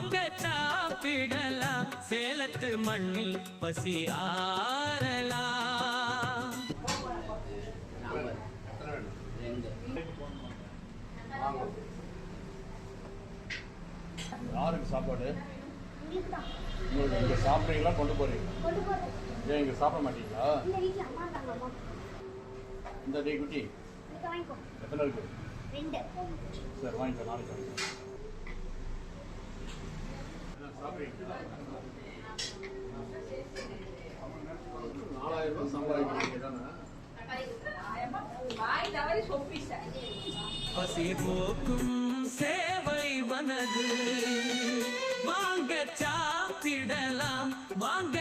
வாங்க சாப்பிடலாம் சேலத்து மண்ணில் பசி ஆறலாம். யாருக்கு சாப்பாடு? உங்களுக்கு இங்கே சாப்பிட்றீங்களா கொண்டு போறீங்களா? ஏன் இங்கே சாப்பிட மாட்டீங்களா? இந்த டீ குட்டி எத்தனை இருக்கு? சரி வாங்கிக்கோ, நாளைக்கு வாங்கிக்கோ. சாப்பிட்றீங்களா? 4000 ரூபாய் சம்பாதிக்கிறீங்க தானே? பசி போக்கும் சேவை வனது வாங்க சாப்பிடலாம் வாங்க